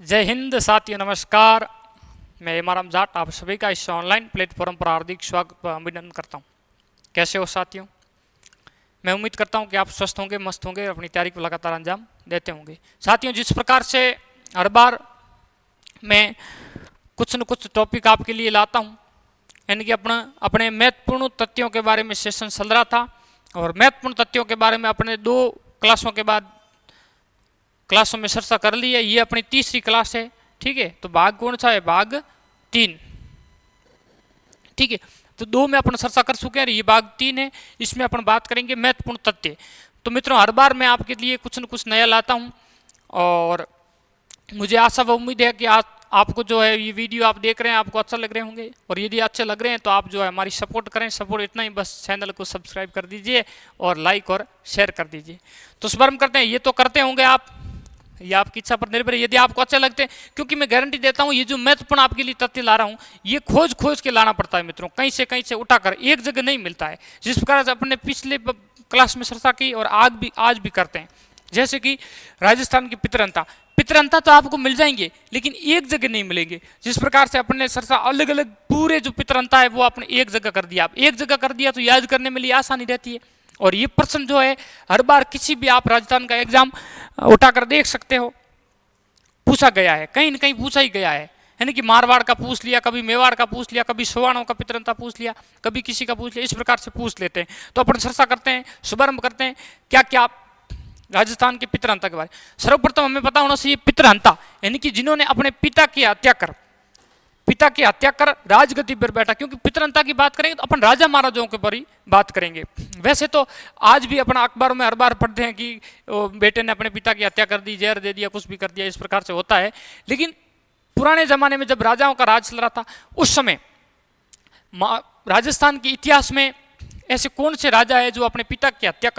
जय हिंद साथियों, नमस्कार। मैं इमाराम जाट आप सभी का इस ऑनलाइन प्लेटफॉर्म पर हार्दिक स्वागत व अभिनंदन करता हूं। कैसे हो साथियों? मैं उम्मीद करता हूं कि आप स्वस्थ होंगे, मस्त होंगे, अपनी तैयारी को लगातार अंजाम देते होंगे। साथियों, जिस प्रकार से हर बार मैं कुछ न कुछ टॉपिक आपके लिए लाता हूं, यानी कि अपने महत्वपूर्ण तथ्यों के बारे में सेशन चल रहा था और महत्वपूर्ण तथ्यों के बारे में अपने 2 क्लासों में चर्चा कर ली है। ये अपनी तीसरी क्लास है, ठीक है। तो भाग कौन सा है? भाग 3, ठीक है। तो 2 में अपन चर्चा कर चुके हैं, ये भाग 3 है। इसमें अपन बात करेंगे महत्वपूर्ण तथ्य। तो मित्रों, हर बार मैं आपके लिए कुछ न कुछ नया लाता हूं और मुझे आशा व उम्मीद है कि आपको जो है ये वीडियो आप देख रहे हैं, आपको अच्छा लग रहे होंगे। और यदि अच्छे लग रहे हैं तो आप जो है हमारी सपोर्ट करें। सपोर्ट इतना ही, बस चैनल को सब्सक्राइब कर दीजिए और लाइक और शेयर कर दीजिए। तो शुभारंभ करते हैं। ये तो करते होंगे आप, ये आपकी इच्छा पर निर्भर है। यदि आपको अच्छे लगते हैं, क्योंकि मैं गारंटी देता हूं ये जो महत्वपूर्ण आपके लिए तथ्य ला रहा हूं, ये खोज के लाना पड़ता है मित्रों। कहीं से उठाकर एक जगह नहीं मिलता है। जिस प्रकार से अपने पिछले क्लास में चर्चा की और आज भी करते हैं, जैसे कि राजस्थान की पितरंता तो आपको मिल जाएंगे, लेकिन एक जगह नहीं मिलेंगे। जिस प्रकार से अपने चर्चा अलग अलग पूरे जो पितरंता है वो आपने एक जगह कर दिया। आप एक जगह कर दिया तो याद करने में लिए आसानी रहती है। और ये प्रश्न जो है हर बार किसी भी आप राजस्थान का एग्जाम उठाकर देख सकते हो, पूछा गया है, कहीं न कहीं पूछा ही गया है। यानी कि मारवाड़ का पूछ लिया, कभी मेवाड़ का पूछ लिया, कभी सोवाणों का पितरंता पूछ लिया, कभी किसी का पूछ लिया, इस प्रकार से पूछ लेते हैं। तो अपन चर्चा करते हैं, शुभारंभ करते हैं क्या क्या राजस्थान के पितरंता के बारे में। सर्वप्रथम हमें पता होना चाहिए पितरंता यानी कि जिन्होंने अपने पिता की हत्या कर राजगद्दी पर बैठा। क्योंकि पितरंता की बात करेंगे तो अपन राजा महाराजाओं के ऊपर ही बात करेंगे। वैसे तो आज भी अपना अखबार में हर बार पढ़ते हैं कि बेटे ने अपने पिता की हत्या कर दी, जहर दे दिया, कुछ भी कर दिया, इस प्रकार से होता है। लेकिन पुराने जमाने में जब राजाओं का राज चल रहा था, उस समय राजस्थान के इतिहास में ऐसे कौन से राजा है जो अपने पिता की हत्या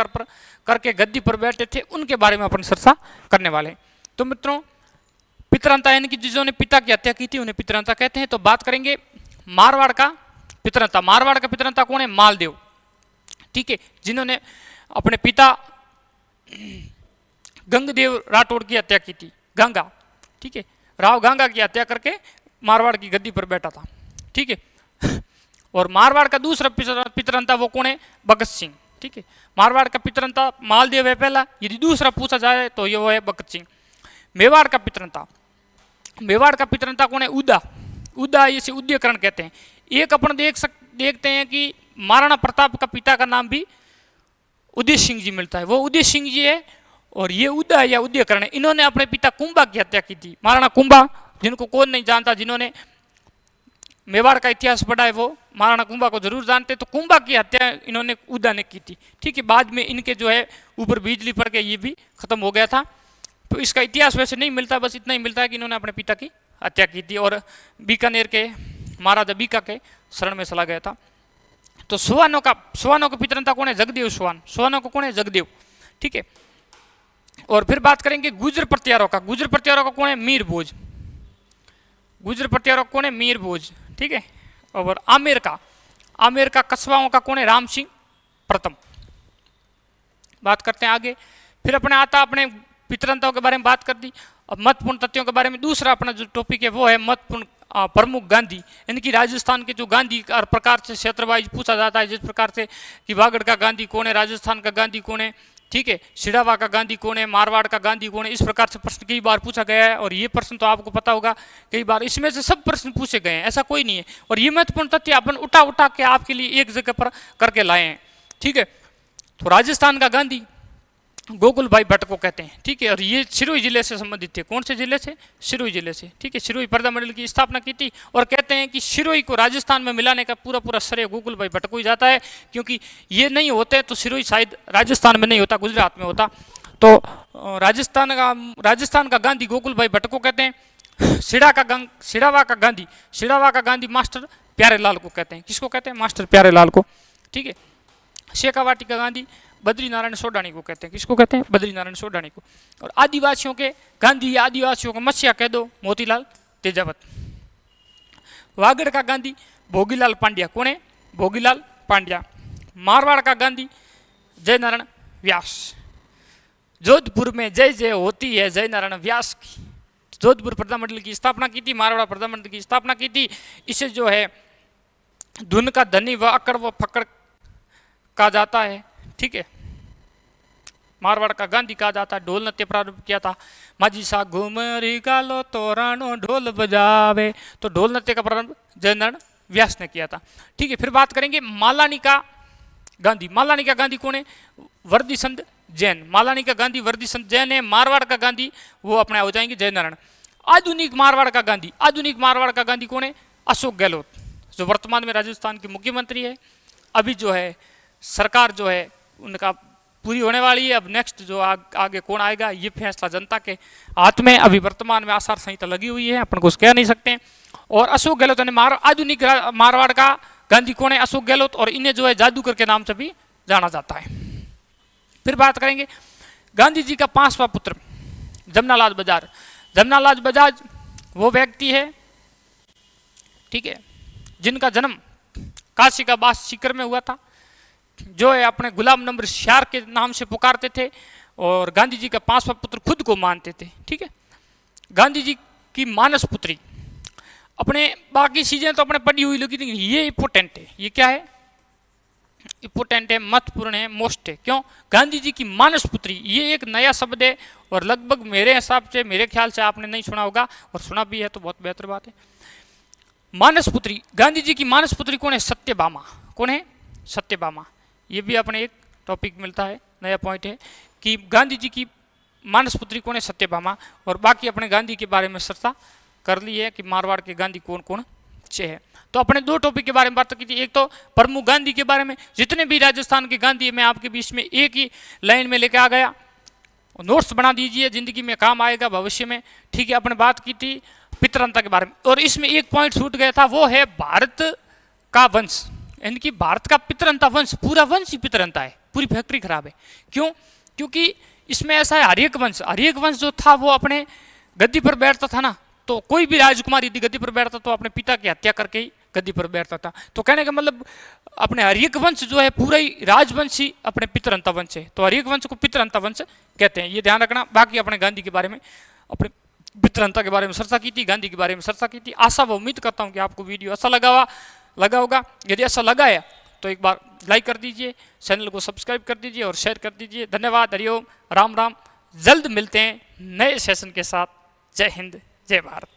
करके गद्दी पर बैठे थे, उनके बारे में अपन चर्चा करने वाले हैं। तो मित्रों, पितरंता यानी कि जिन्होंने पिता की हत्या की थी उन्हें पितरंता कहते हैं। तो बात करेंगे मारवाड़ का पितरंता कौन है? मालदेव, ठीक है, जिन्होंने अपने पिता गंगदेव राठौड़ की हत्या की थी। गंगा, ठीक है, राव गंगा की हत्या करके मारवाड़ की गद्दी पर बैठा था, ठीक है। और मारवाड़ का दूसरा पितरंता वो कौन है? भगत सिंह, ठीक है। मारवाड़ का पितरंता मालदेव है पहला, यदि दूसरा पूछा जाए तो ये वो है भगत सिंह। मेवाड़ का पितरंता कौन है? उदा इसे उद्यकरण कहते हैं। एक अपन देखते हैं कि महाराणा प्रताप का पिता का नाम भी उदय सिंह जी मिलता है, वो उदय सिंह जी है। और ये उदा या उद्यकरण है, इन्होंने अपने पिता कुंभा की हत्या की थी। महाराणा कुंभा, जिनको कौन नहीं जानता, जिन्होंने मेवाड़ का इतिहास पढ़ा है वो महाराणा कुंभा को जरूर जानते। तो कुंभा की हत्या इन्होंने उदा ने की थी, ठीक है। बाद में इनके जो है ऊपर बिजली पड़ के ये भी खत्म हो गया था। तो इसका इतिहास वैसे नहीं मिलता, बस इतना ही मिलता है कि इन्होंने अपने पिता की हत्या की थी और बीकानेर के महाराजा बीका के शरण में चला गया था। तो सुवानों का पितरंता कौन है? जगदेव सुवानों को कौन है? जगदेव, ठीक है। और फिर बात करेंगे गुर्जर प्रतिहारों का कौन है? मीर भोज, ठीक है। और आमेर का कस्बाओं का कौन है? राम सिंह प्रथम। बात करते हैं आगे। फिर अपने पितरंताओं के बारे में बात कर दी। अब महत्वपूर्ण तथ्यों के बारे में दूसरा अपना जो टॉपिक है वो है महत्वपूर्ण प्रमुख गांधी, यानी कि राजस्थान के जो गांधी हर प्रकार से क्षेत्र वाइज पूछा जाता है। जिस प्रकार से कि वागड़ का गांधी कौन है, राजस्थान का गांधी कौन है, ठीक है, सिड़ावा का गांधी कौन है, मारवाड़ का गांधी कौन है, इस प्रकार से प्रश्न कई बार पूछा गया है। और ये प्रश्न तो आपको पता होगा कई बार इसमें से सब प्रश्न पूछे गए हैं, ऐसा कोई नहीं है। और ये महत्वपूर्ण तथ्य अपन उठा के आपके लिए एक जगह पर करके लाए हैं, ठीक है। तो राजस्थान का गांधी गोकुल भाई भट्ट को कहते हैं, ठीक है। और ये सिरोही जिले से संबंधित थे। कौन से जिले से? सिरोही जिले से, ठीक है। सिरोही पर्दा मंडल की स्थापना की थी और कहते हैं कि सिरोही को राजस्थान में मिलाने का पूरा श्रेय गोकुल भाई भट्ट को ही जाता है। क्योंकि ये नहीं होते तो सिरोही शायद राजस्थान में नहीं होता, गुजरात में होता। तो राजस्थान का गांधी गोकुल भाई भट्ट को कहते हैं। सिड़ावा का गांधी मास्टर प्यारेलाल को कहते हैं। किसको कहते हैं? मास्टर प्यारेलाल को, ठीक है। शेखावाटी का गांधी बद्रीनारायण सोडानी को कहते हैं। किसको कहते हैं? बद्रीनारायण सोडानी को। और आदिवासियों के गांधी, आदिवासियों को मत्स्या कह दो, मोतीलाल तेजावत। वागड़ का गांधी भोगीलाल पांड्या। कौन है? भोगीलाल पांड्या। मारवाड़ का गांधी जय नारायण व्यास। जोधपुर में जय जय होती है जय नारायण व्यास की। जोधपुर प्रजामंडल की स्थापना की थी, मारवाड़ प्रजामंडल की स्थापना की थी। इसे जो है धुन का धनी व अकड़ व फकड़ कहा जाता है, ठीक है। मारवाड़ का गांधी कहा जाता है। ढोल नृत्य प्रारंभ किया था, माझी सा घूमरी गालो तोरानो ढोल बजावे, तो ढोल नृत्य का प्रारंभ जयनारायण व्यास ने किया था, ठीक है। फिर बात करेंगे मालानी का गांधी। मालानी का गांधी कौन है? वर्दी संत जैन। मालानी का गांधी वर्दी संत जैन है। मारवाड़ का गांधी वो अपने हो जाएंगे जयनारायण। आधुनिक मारवाड़ का गांधी, आधुनिक मारवाड़ का गांधी कौन है? अशोक गहलोत, जो वर्तमान में राजस्थान के मुख्यमंत्री है। अभी जो है सरकार जो है उनका पूरी होने वाली है। अब नेक्स्ट जो आगे कौन आएगा ये फैसला जनता के हाथ में। अभी वर्तमान में आचार संहिता लगी हुई है, अपन कुछ कह नहीं सकते। और अशोक गहलोत ने आधुनिक मारवाड़ का गांधी कौन है? अशोक गहलोत। और इन्हें जो है जादूगर के नाम से भी जाना जाता है। फिर बात करेंगे गांधी जी का 5वां पुत्र जमनालाल बजाज। जमनालाल बजाज वो व्यक्ति है, ठीक है, जिनका जन्म काशी का बास सीकर में हुआ था, जो है अपने गुलाम नंबर शार के नाम से पुकारते थे और गांधी जी का 5वां पुत्र खुद को मानते थे, ठीक है। गांधी जी की मानस पुत्री, अपने बाकी चीजें तो अपने पढ़ी हुई लगी थी, ये इंपोर्टेंट है। ये क्या है? इंपोर्टेंट है, महत्वपूर्ण है, मोस्ट है। क्यों? गांधी जी की मानस पुत्री, ये एक नया शब्द है और लगभग मेरे हिसाब से, मेरे ख्याल से आपने नहीं सुना होगा, और सुना भी है तो बहुत बेहतर बात है। मानस पुत्री, गांधी जी की मानस पुत्री कौन है? सत्यभामा। कौन है? सत्यभामा। ये भी अपने एक टॉपिक मिलता है, नया पॉइंट है कि गांधी जी की मानस पुत्री कौन है? सत्यभामा। और बाकी अपने गांधी के बारे में चर्चा कर ली है कि मारवाड़ के गांधी कौन कौन से है। तो अपने दो टॉपिक के बारे में बात की थी, एक तो प्रमुख गांधी के बारे में, जितने भी राजस्थान के गांधी मैं आपके बीच में एक ही लाइन में लेके आ गया। नोट्स बना दीजिए, जिंदगी में काम आएगा भविष्य में, ठीक है। अपने बात की थी पितरंता के बारे में, और इसमें एक पॉइंट छूट गया था, वो है भारत का वंश, यानी कि भारत का पितरंता वंश, पूरा वंश ही पितरंता है, पूरी फैक्ट्री खराब है। क्यों? क्योंकि इसमें ऐसा है, हरियक वंश जो था वो अपने गद्दी पर बैठता था ना, तो कोई भी राजकुमार यदि गद्दी पर बैठता तो अपने पिता की हत्या करके ही गद्दी पर बैठता था। तो कहने का मतलब अपने हरियक वंश जो है पूरा ही राजवंश ही अपने पितरंता वंश है, तो हरियक वंश को पितरंता वंश कहते हैं, ये ध्यान रखना। बाकी अपने गांधी के बारे में, अपने पितरंता के बारे में चर्चा की थी, गांधी के बारे में चर्चा की थी। आशा व उम्मीद करता हूँ कि आपको वीडियो अच्छा लगा होगा। यदि ऐसा लगा है तो एक बार लाइक कर दीजिए, चैनल को सब्सक्राइब कर दीजिए और शेयर कर दीजिए। धन्यवाद, हरिओम, राम राम। जल्द मिलते हैं नए सेशन के साथ। जय हिंद, जय भारत।